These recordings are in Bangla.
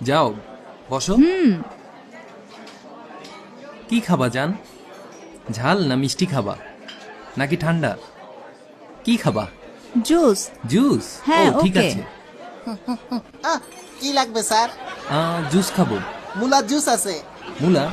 যাও বসো। কি খাবা জান? ঝাল না মিষ্টি খাবা নাকি ঠান্ডা? কি খাবা? জুস। জুস? হ্যাঁ, ও ঠিক ওকে। আছে। কি লাগবে স্যার? জুস খাবো। মুলার জুস আছে। মুলা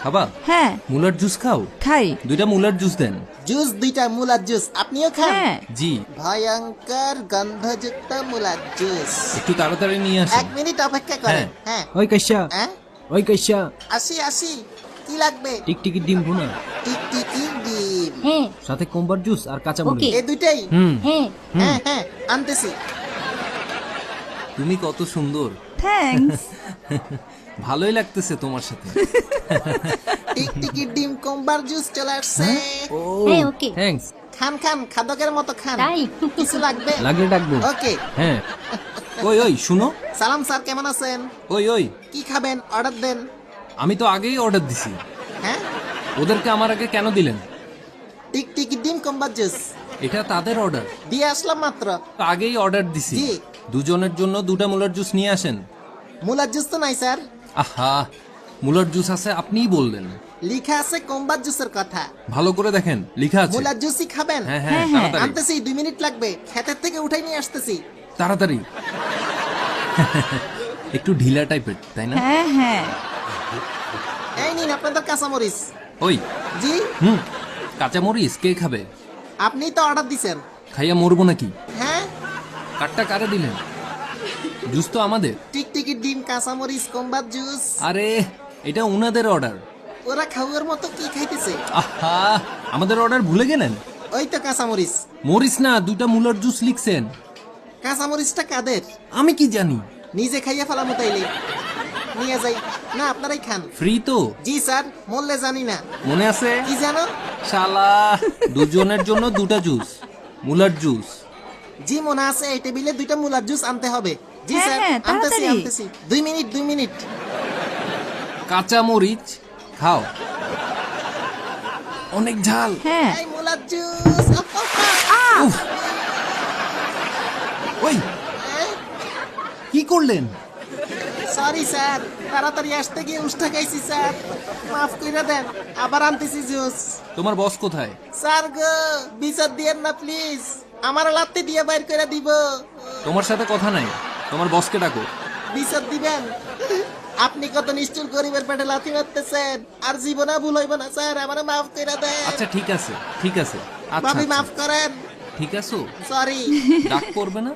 খাবা? হ্যাঁ, মুলার জুস খাও। খাই। 2টা মুলার জুস দেন। জুস 2টা মুলার জুস আপনিও খান? হ্যাঁ। জি। ভয়ঙ্কর গন্ধযুক্ত মুলার জুস। একটু তাড়াতাড়ি নিয়ে আসেন। 1 মিনিট অপেক্ষা করেন। হ্যাঁ ওই কাইসা, হ্যাঁ ওই কাইসা, আসি কি লাগবে? টিকটিকি ডিম ভুনা, টিকটিকি ডিম। হ্যাঁ সাথে কোম্বার জুস আর কাঁচা মরিচ। ওকে। এই দুইটাই? হুম। হ্যাঁ হ্যাঁ আনতেছি। তুমি কত সুন্দর। থ্যাঙ্কস। ভালোই লাগতেছে তোমার সাথে। টিকটিকি ডিম কোম্বার জুস চলে আসছে। ও হ্যাঁ, ওকে। থ্যাঙ্কস। খান খাদকের মতো খান। তাই? কিছু লাগবে? লাগলে ডাকবো। ওকে। হ্যাঁ, ওই শুনো। সালাম স্যার, কেমন আছেন? ওই কি খাবেন? অর্ডার দেন। আমি তো আগেই অর্ডার দিছি। হ্যাঁ, ওদেরকে আমার আগে কেন দিলেন? টিকটিকি ডিম কোম্বার জুস এটা তাদের অর্ডার। দিয়ে আসলাম মাত্র। আগেই অর্ডার দিছি। জি। দুজনের জন্য 2টা মুলার জুস নিয়ে আসেন। মুলার জুস তো নাই স্যার। আহা, মুলার জুস আছে আপনিই বললেন। লিখা আছে কোম্বার জুসের কথা। ভালো করে দেখেন লেখা আছে। মুলার জুসই খাবেন? হ্যাঁ হ্যাঁ, তাড়াতাড়ি আনতেছি, 2 মিনিট লাগবে। ক্ষেতের থেকে উঠাই নিয়ে আসতেছি। তাড়াতাড়ি। একটু ঢিলা টাইপের তাই না? হ্যাঁ। এই নিন আপনাদের কাঁচামরিচ। ওই জি, কাঁচামরিচ কে খাবে? আপনিই তো অর্ডার দিছেন। খাইয়া মরবো নাকি? হ্যাঁ, কাটটা কারে দিলেন? জুস তো আমাদের। টিকটিকি ডিম কাঁচামরিচ কোম্বার জুস। আরে এটা উনাদের অর্ডার। ওরা খাওয়ার মতো কি খাইতেছে? আহা, আমাদের অর্ডার ভুলে গেলেন? ওই তো কাঁচামরিচ। মরিস না, 2টা মুলার জুস লিখছেন। কাঁচামরিচটা কাদের? আমি কি জানি? নিজে খাইয়া ফেলামো তাইলে। নিয়ে যাই না, আপনারাই খান। ফ্রি তো? জি স্যার, মরলে জানি না। মনে আছে? কি জানো? শালা, দুজনের জন্য 2টা জুস মুলার জুস। জি মনে আছে, এই টেবিলে 2টা মুলার জুস আনতে হবে। জি হ্যাঁ, স্যার, হ্যাঁ, আনতেছি তাড়াতাড়ি। 2 মিনিট। কাঁচা মরিচ খাও, অনেক ঝাল। হ্যাঁ। এই মুলার জুস। উফ, ওই কি করলেন? সরি স্যার, তাড়াতাড়ি আসতে গিয়ে উষ্টা খাইছি স্যার, মাফ কইরা দেন। আবার আনতেছি জুস। তোমার বস কোথায়? স্যার গো, বিচার দিয়েন না প্লিজ, আমার লাত্তি দিয়ে বাইর করে দিব। তোমার সাথে কথা নাই, তোমার বসকে ডাকো। বিচার দিবেন? আপনি কত নিষ্ঠুর গরিবের পেটে লাথি মারতেছেন। আর জীবনে ভুল হইব না স্যার, আমারে মাফ কইরা দেন। আচ্ছা ঠিক আছে। আচ্ছা ভাবি আচ্ছা, মাফ করেন। ঠিক আছে। সরি। ডাক করবে না।